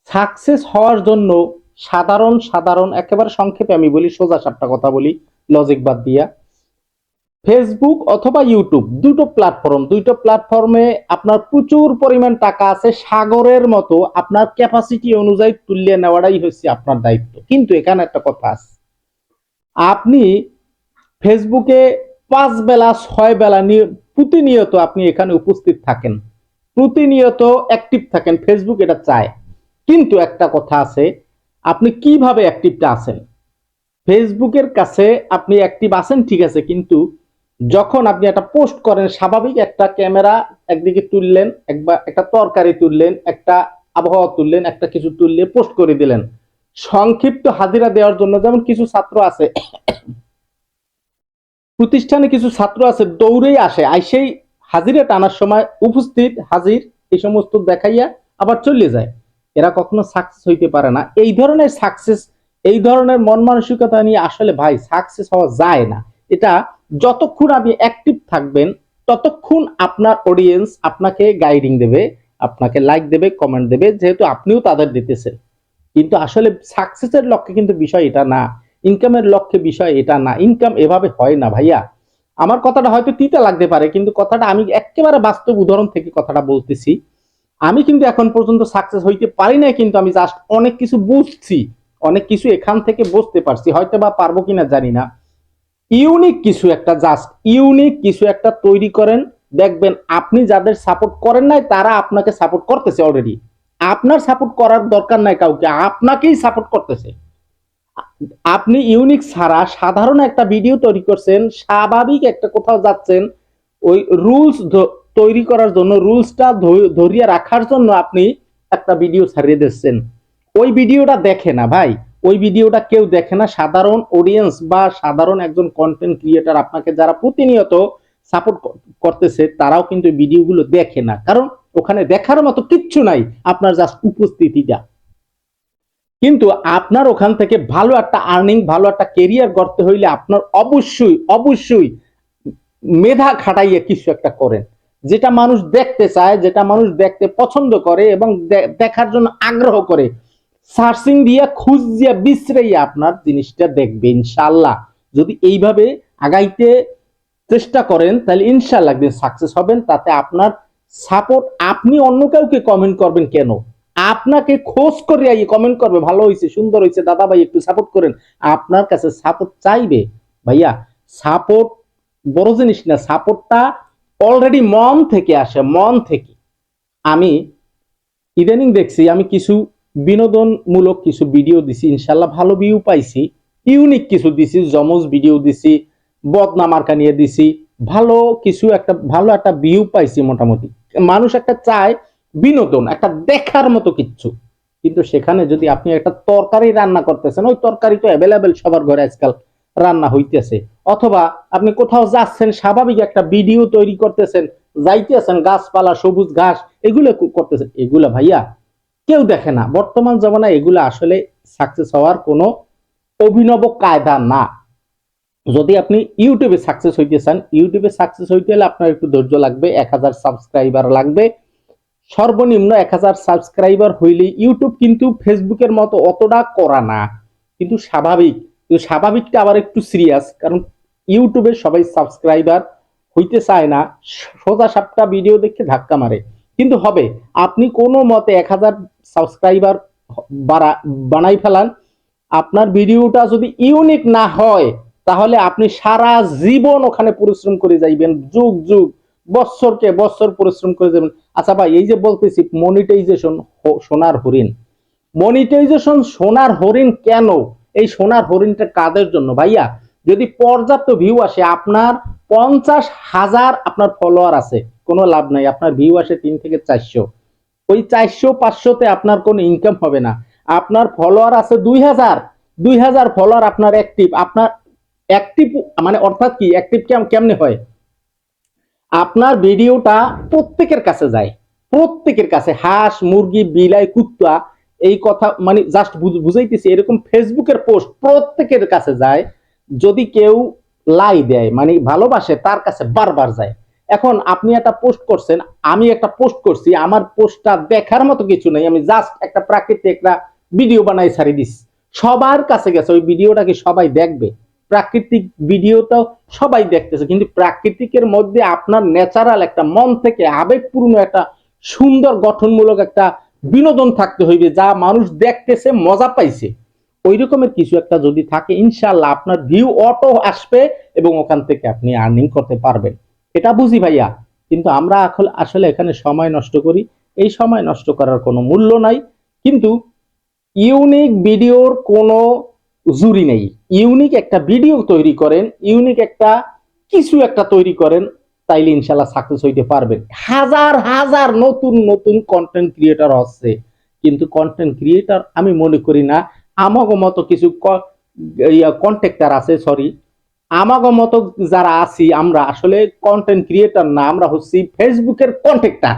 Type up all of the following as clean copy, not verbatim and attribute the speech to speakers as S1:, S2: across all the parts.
S1: Success হওয়ার জন্য সাধারণ সাধারণ একেবারে সংক্ষেপে আমি বলি, সোজা সাপটা কথা বলি, লজিক বাদ দিয়া, ফেসবুক অথবা ইউটিউব দুটো প্ল্যাটফর্মে আপনার প্রচুর পরিমাণ টাকা আছে, সাগরের মতো। আপনার ক্যাপাসিটি অনুযায়ী তুলিয়ে নেওয়াটাই হচ্ছে আপনার দায়িত্ব। কিন্তু এখানে একটা কথা আছে, আপনি ফেসবুকে 5 বেলা 6 বেলা প্রতিনিয়ত আপনি এখানে উপস্থিত থাকেন, প্রতিনিয়ত অ্যাক্টিভ থাকেন, ফেসবুক এটা চায়। কিন্তু একটা কথা আছে, আপনি কিভাবে অ্যাক্টিভটা আছেন। ফেসবুকের কাছে আপনি অ্যাক্টিভ আছেন ঠিক আছে, কিন্তু যখন আপনি একটা পোস্ট করেন, স্বাভাবিক একটা ক্যামেরা একদিকে তুললেন, একবার একটা তরকারি তুললেন, একটা আবহাওয়া তুললেন, একটা কিছু তুললে পোস্ট করে দিলেন, সংক্ষিপ্ত হাজিরা দেওয়ার জন্য। যেমন কিছু ছাত্র আছে প্রতিষ্ঠানে, কিছু ছাত্র আছে দৌড়েই আসে, আইসেই হাজিরা টানার সময় উপস্থিত হাজির এই সমস্ত দেখাইয়া আবার চলে যায়। এরা কখনো সাকসেস হইতে পারে না। এই ধরনের সাকসেস, এই ধরনের মন মানসিকতা নিয়ে আসলে ভাই সাকসেস হওয়া যায় না। এটা যতক্ষণ আপনি অ্যাক্টিভ থাকবেন ততক্ষণ আপনার অডিয়েন্স আপনাকে গাইডিং দেবে, আপনাকে লাইক দেবে, কমেন্ট দেবে, যেহেতু আপনিও তাদের দিতেছেন। কিন্তু আসলে সাকসেসের লক্ষ্যে কিন্তু বিষয় এটা না, ইনকামের লক্ষ্যে বিষয় এটা না। ইনকাম এভাবে হয় না ভাইয়া। আমার কথাটা হয়তো তিতা লাগতে পারে, কিন্তু কথাটা আমি একেবারে বাস্তব উদাহরণ থেকে কথাটা বলতেছি। আমি কিন্তু এখন পর্যন্ত সাকসেস হইতে পারি না, কিন্তু আমি জাস্ট অনেক কিছু বুঝছি, অনেক কিছু এখান থেকে বুঝতে পারছি, হয়তো বা পারবো কিনা জানি না। ইউনিক কিছু একটা, জাস্ট ইউনিক কিছু একটা তৈরি করেন, দেখবেন আপনি যাদের সাপোর্ট করেন নাই তারা আপনাকে সাপোর্ট করতেছে অলরেডি। আপনার সাপোর্ট করার দরকার নাই কাউকে, আপনাকেই সাপোর্ট করতেছে। আপনি ইউনিক ছাড়া সাধারণ একটা ভিডিও তৈরি করছেন, স্বাভাবিক একটা কোথাও যাচ্ছেন, ওই রুলস তৈরি করার জন্য, রুলসটা ধরিয়ে রাখার জন্য আপনি একটা ভিডিও ছাড়িয়ে দিচ্ছেন। ওই ভিডিওটা দেখে না ভাই, ওই ভিডিওটা কেউ দেখে না। সাধারণ অডিয়েন্স বা সাধারণ একজন কন্টেন্ট ক্রিয়েটার আপনাকে যারা প্রতিনিয়ত সাপোর্ট করতেছে তারাও কিন্তু ভিডিওগুলো দেখে না, কারণ ওখানে দেখার মতো কিচ্ছু নাই, আপনার জাস্ট উপস্থিতিটা। কিন্তু আপনার ওখান থেকে ভালো একটা আর্নিং, ভালো একটা কেরিয়ার গড়তে হইলে আপনার অবশ্যই অবশ্যই মেধা খাটাইয়ে কিছু একটা করেন, যেটা মানুষ দেখতে চায়, যেটা মানুষ দেখতে পছন্দ করে এবং দেখার জন্য আগ্রহ করে। সার্চিং দিয়া খুঁজ দিয়া বিশ্রাইয়া আপনার জিনিসটা দেখবে ইনশাল্লাহ। যদি এইভাবে আগাইতে চেষ্টা করেন তাহলে ইনশাল্লাহ একদিন সাকসেস হবেন। তাতে আপনার সাপোর্ট, আপনি অন্য কাউকে কমেন্ট করবেন কেন, আপনাকে খোঁজ করে কমেন্ট করবে, ভালো হয়েছে, সুন্দর হয়েছে, দাদা ভাই একটু সাপোর্ট করেন। আপনার কাছে সাপোর্ট চাইবে ভাইয়া। সাপোর্ট বড় জিনিস না, সাপোর্টটা অলরেডি মন থেকে আসে, মন থেকে। আমি ইদানিং দেখছি, আমি কিছু বিনোদনমূলক কিছু ভিডিও দিছি, ইনশাল্লাহ ভালো ভিউ পাইছি। ইউনিক কিছু দিছি, জমজ ভিডিও দিছি, বদনা মার্কা নিয়ে দিছি, ভালো কিছু একটা, ভালো একটা ভিউ পাইছি মোটামুটি। মানুষ একটা চায় বিনোদন, একটা দেখার মতো কিচ্ছু। কিন্তু সেখানে যদি আপনি একটা তরকারি রান্না করতেছেন, ওই তরকারি তো অ্যাভেলেবেল সবার ঘরে আজকাল রান্না হইতেছে, অথবা আপনি কোথাও যাচ্ছেন, স্বাভাবিক একটা ভিডিও তৈরি করতেছেন, যাইতেছেন, গাছপালা, সবুজ ঘাস, এগুলো করতেছেন, এগুলো ভাইয়া কেউ দেখে না। বর্তমান জমানায় এগুলো আসলে সাকসেস হওয়ার কোনো অভিনব কায়দা না। যদি আপনি ইউটিউবে সাকসেস হইতে চান, ইউটিউবে সাকসেস হইতে হলে আপনার একটু ধৈর্য লাগবে, 1000 সাবস্ক্রাইবার লাগবে, সর্বনিম্ন 1000 সাবস্ক্রাইবার হইলে। ইউটিউব কিন্তু ফেসবুকের মতো অতটা করা না, কিন্তু স্বাভাবিক, কিন্তু স্বাভাবিকটা আবার একটু সিরিয়াস, কারণ ইউটিউবে সবাই সাবস্ক্রাইবার হইতে চায় না, সোজা সাপটা ভিডিও দেখে ধাক্কা মারে। কিন্তু হবে, আপনি কোনো মতে 1000 সাবস্ক্রাইবার বানাই ফেলান, আপনার ভিডিওটা যদি ইউনিক না হয় তাহলে আপনি সারা জীবন ওখানে পরিশ্রম করে যাইবেন, যুগ যুগ, বছরকে বছর পরিশ্রম করে যাবেন। আচ্ছা ভাই, এই যে বলতেছি মনিটাইজেশন, সোনার হরিণ, মনিটাইজেশন সোনার হরিণ কেন? এই সোনার হরিণটা কাদের জন্য ভাইয়া? যদি পর্যাপ্ত ভিউ আসে, আপনার 50,000 আপনার ফলোয়ার আছে, কোনো লাভ নাই, আপনার ভিউ আসে 3 থেকে 400, ওই 400-500তে আপনার কোনো ইনকাম হবে না। আপনার ফলোয়ার আছে 2000, 2000 ফলোয়ার আপনার অ্যাক্টিভ, আপনার অ্যাক্টিভ মানে অর্থাৎ কি অ্যাক্টিভ কেমনে হয়? আপনার ভিডিওটা প্রত্যেকের কাছে যায়, প্রত্যেকের কাছে, হাঁস মুরগি বিলাই কুত্তা, এই কথা মানে জাস্ট বুঝাইতেছি, এরকম ফেসবুকের পোস্ট প্রত্যেকের কাছে যায়। যদি কেউ লাই দেয় মানে ভালোবাসে, তার কাছে বারবার যায়। এখন আপনি একটা পোস্ট করছেন, আমি একটা পোস্ট করছি, আমার পোস্টটা দেখার মতো কিছু নেই, আমি জাস্ট একটা প্রাকৃতিক একটা ভিডিও বানাই ছাড়ি দিস, সবার কাছে গেছে, ওই ভিডিওটা কি সবাই দেখবে? প্রাকৃতিক ভিডিওটাও সবাই দেখতেছে, কিন্তু প্রাকৃতিকের মধ্যে আপনার ন্যাচারাল একটা মন থেকে আবেগপূর্ণ একটা সুন্দর গঠনমূলক একটা বিনোদন থাকতে হইবে, যা মানুষ দেখতেছে মজা পাইছে, ওই রকমের কিছু একটা যদি থাকে, ইনশাল্লাহ আপনার ভিউ অটো আসবে এবং ওখান থেকে আপনি আর্নিং করতে পারবেন। এটা বুঝি ভাইয়া, কিন্তু আমরা আসলে এখানে সময় নষ্ট করি, এই সময় নষ্ট করার কোনো মূল্য নাই। কিন্তু ইউনিক ভিডিওর কোনো জুরি নেই, ইউনিক একটা ভিডিও তৈরি করেন, ইউনিক একটা কিছু একটা তৈরি করেন, তাইলে ইনশাল্লাহ সাকসেস হইতে পারবেন। হাজার হাজার নতুন নতুন কন্টেন্ট ক্রিয়েটর হচ্ছে, কিন্তু কন্টেন্ট ক্রিয়েটর আমি মনে করি না আমাগো মতো কিছু কন্টেক্টার আছে, সরি, আমাগো মতো যারা আছি আমরা আসলে কন্টেন্ট ক্রিয়েটর না, আমরা হচ্ছি ফেসবুকের কন্টেক্টার।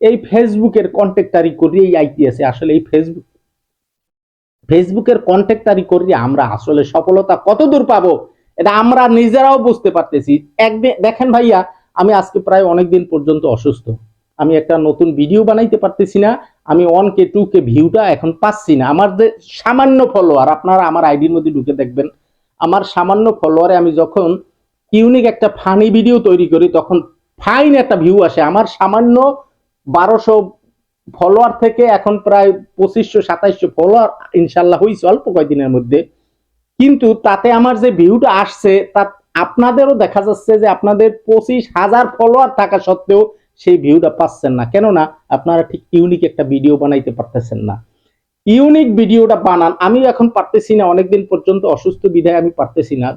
S1: এই ফেসবুকের কন্টেক্টারি করিয়ে আইটিএসে আসলে এই ফেসবুকের কন্টেক্টারি করিয়ে আমরা আসলে সফলতা কত দূর পাবো এটা আমরা নিজেরাও বুঝতে পারতেছি। একদিন দেখেন ভাইয়া, আমি আজকে প্রায় অনেকদিন পর্যন্ত অসুস্থ, আমি একটা নতুন ভিডিও বানাইতে পারতেছি না, আমি 1K 2K ভিউটা এখন পাচ্ছি না। আমার যে সামান্য ফলোয়ার, আপনারা আমার আইডির মধ্যে ঢুকে দেখবেন, আমার সামান্য ফলোয়ারে আমি যখন ইউনিক একটা ফানি ভিডিও তৈরি করি তখন ফাইন একটা ভিউ আসে। আমার সামান্য 1200 ফলোয়ার থেকে এখন প্রায় 2500 2700 ফলোয়ার ইনশাল্লাহ হয়েছে অল্প কয়েকদিনের মধ্যে। কিন্তু তাতে আমার যে ভিউটা আসছে, তা আপনাদেরও দেখা যাচ্ছে যে আপনাদের 25,000 ফলোয়ার থাকা সত্ত্বেও সেই ভিউটা পাচ্ছেন না, কেননা আপনারা ঠিক ইউনিক একটা ভিডিও বানাইতে পারতেছেন না। ইউনিক ভিডিওটা বানান, আমি এখন পারতেছি না, অনেকদিন পর্যন্ত অসুস্থ বিধায় আমি পারতেছি না।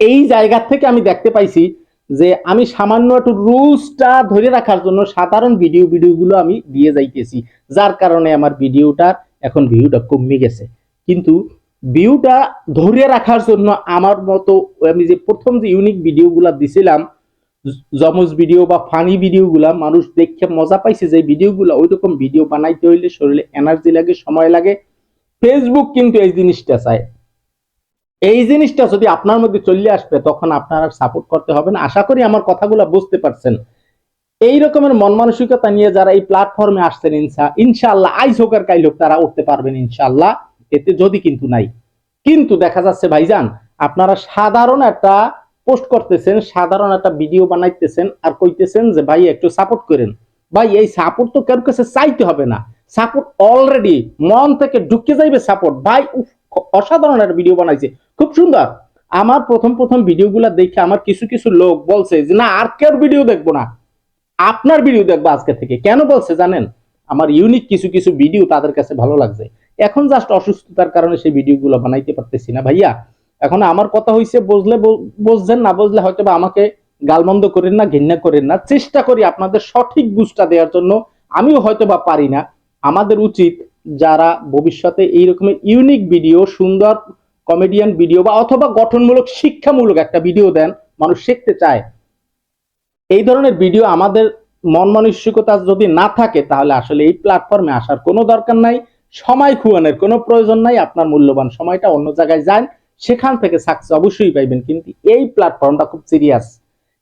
S1: এই জায়গা থেকে আমি দেখতে পাইছি যে আমি সামান্য একটু রুলসটা ধরে রাখার জন্য সাধারণ ভিডিওগুলো আমি দিয়ে যাইতেছি, যার কারণে আমার ভিডিওটার এখন ভিউটা কমে গেছে। কিন্তু ভিউটা ধরে রাখার জন্য আমার মতো আমি যে প্রথম যে ইউনিক ভিডিওগুলো দিছিলাম, জমজ ভিডিও বা ফানি ভিডিওগুলা মানুষ দেখে মজা পাইছে, যে ভিডিওগুলো ওই রকম ভিডিও বানাইতে হইলে শরীরে এনার্জি লাগে, সময় লাগে। ফেসবুক কিন্তু এই জিনিসটা চায়, এই জিনিসটা যদি আপনার মধ্যে চলে আসবে তখন আপনার আর সাপোর্ট করতে হবে না। আশা করি আমার কথাগুলো বুঝতে পারছেন। এই রকমের মন মানসিকতা নিয়ে যারা এই প্ল্যাটফর্মে আসছেন, ইনশাআল্লাহ আইজ হোক আর কাইল হোক তারা উঠতে পারবেন ইনশাআল্লাহ, এতে যদি কিন্তু নাই। কিন্তু দেখা যাচ্ছে ভাইজান, আপনারা সাধারণ একটা পোস্ট করতেছেন, সাধারণ একটা ভিডিও বানাইতেছেন আর কইতেছেন যে ভাই একটু সাপোর্ট করেন। ভাই এই সাপোর্ট তো কারোর কাছে চাইতে হবে না, সাপোর্ট অলরেডি মন থেকে ঢুকে যাইবে সাপোর্ট। ভাই অসাধারণ একটা ভিডিও বানাইছে, খুব সুন্দর। আমার প্রথম প্রথম ভিডিওগুলো দেখে আমার কিছু কিছু লোক বলছে যে না আর কেউ ভিডিও দেখবো না, আপনার ভিডিও দেখবো আজকে থেকে। কেন বলছে জানেন? আমার ইউনিক কিছু কিছু ভিডিও তাদের কাছে ভালো লাগছে। এখন জাস্ট অসুস্থতার কারণে সেই ভিডিওগুলো বানাইতে পারতেছি না ভাইয়া। এখন আমার কথা হইছে, বুঝলে বুঝছেন, না বুঝলে হয়তো বা আমাকে গালমন্দ করেন না, ঘৃণা করেন না, চেষ্টা করি আপনাদের সঠিক বুঝটা দেওয়ার জন্য। আমিও হয়তো বা পারি না, আমাদের উচিত যারা ভবিষ্যতে এইরকমের ইউনিক ভিডিও, সুন্দর কমেডিয়ান ভিডিও বা অথবা গঠনমূলক শিক্ষামূলক একটা ভিডিও দেন, মানুষ শিখতে চায়, এই ধরনের ভিডিও আমাদের মন মানসিকতা যদি না থাকে তাহলে আসলে এই প্ল্যাটফর্মে আসার কোনো দরকার নাই, সময় খুয়ানোর কোনো প্রয়োজন নাই। আপনার মূল্যবান সময়টা অন্য জায়গায় যান, সেখান থেকে সাকসেস অবশ্যই পাইবেন। কিন্তু এই প্ল্যাটফর্মটা খুব সিরিয়াস,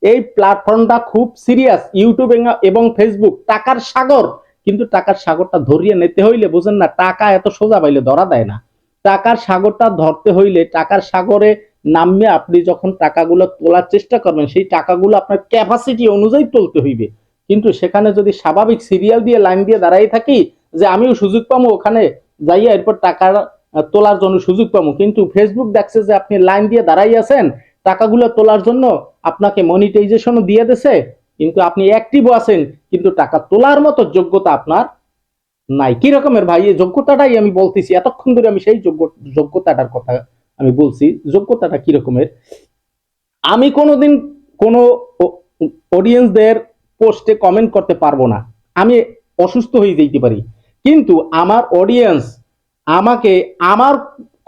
S1: এই প্ল্যাটফর্মটা খুব সিরিয়াস। ইউটিউব এবং ফেসবুক টাকার সাগর, কিন্তু টাকার সাগরটা ধরিয়ে নিতে হইলে বোঝেন না, টাকা এত সোজা পাইলে ধরা দেয় না। টাকার সাগরটা ধরতে হইলে টাকার সাগরে নামে আপনি যখন টাকাগুলো তোলার চেষ্টা করবেন, সেই টাকাগুলো আপনার ক্যাপাসিটি অনুযায়ী তুলতে হইবে। কিন্তু সেখানে যদি স্বাভাবিক সিরিয়াল দিয়ে লাইন দিয়ে দাঁড়াই থাকি যে আমিও সুযোগ পাবো ওখানে যাইয়া এরপর টাকা তোলার জন্য সুযোগ পাবো, কিন্তু ফেসবুক দেখছে যে আপনি লাইন দিয়ে দাঁড়াই আছেন টাকাগুলো তোলার জন্য, আপনাকে মনিটাইজেশনও দিয়ে দিছে, কিন্তু আপনি অ্যাক্টিভও আছেন, কিন্তু টাকা তোলার মতো যোগ্যতা আপনার নাই। কি রকমের ভাই এই যোগ্যতাটাই আমি বলতেছি, এতক্ষণ ধরে আমি সেই যোগ্যতাটার কথা আমি বলছি। যোগ্যতাটা কি রকমের? আমি কোনোদিন কোনো অডিয়েন্সদের পোস্টে কমেন্ট করতে পারবো না, আমি অসুস্থ হয়ে যেতে পারি, কিন্তু আমার অডিয়েন্স আমাকে আমার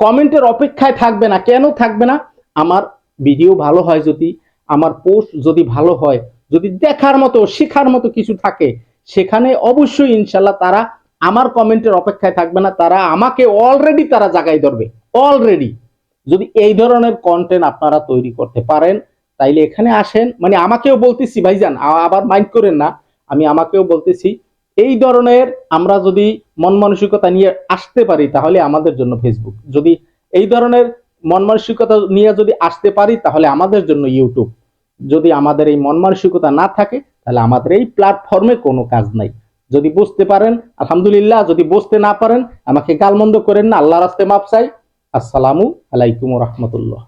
S1: কমেন্টের অপেক্ষায় থাকবে না। কেন থাকবে না? আমার ভিডিও ভালো হয় যদি, আমার পোস্ট যদি ভালো হয়, যদি দেখার মতো শেখার মতো কিছু থাকে, সেখানে অবশ্যই ইনশাল্লাহ তারা আমার কমেন্টের অপেক্ষায় থাকবে না, তারা আমাকে অলরেডি তারা জায়গায় ধরবে। অলরেডি যদি এই ধরনের কন্টেন্ট আপনারা তৈরি করতে পারেন তাইলে এখানে আসেন, মানে আমাকেও বলতেছি ভাইজান, আবার মাইন্ড করেন না, আমি আমাকেও বলতেছি এই ধরনের আমরা যদি মন মানসিকতা নিয়ে আসতে পারি তাহলে আমাদের জন্য ফেসবুক, যদি এই ধরনের মন মানসিকতা নিয়ে যদি আসতে পারি তাহলে আমাদের জন্য ইউটিউব, যদি আমাদের এই মন মানসিকতা না থাকে তাহলে আমাদের এই প্ল্যাটফর্মে কোনো কাজ নাই। যদি বুঝতে পারেন আলহামদুলিল্লাহ, যদি বুঝতে না পারেন আমাকে গালমন্দ করেন না, আল্লাহর রাস্তে মাপ চাই। আসসালামু আলাইকুম রহমতুল্লাহ।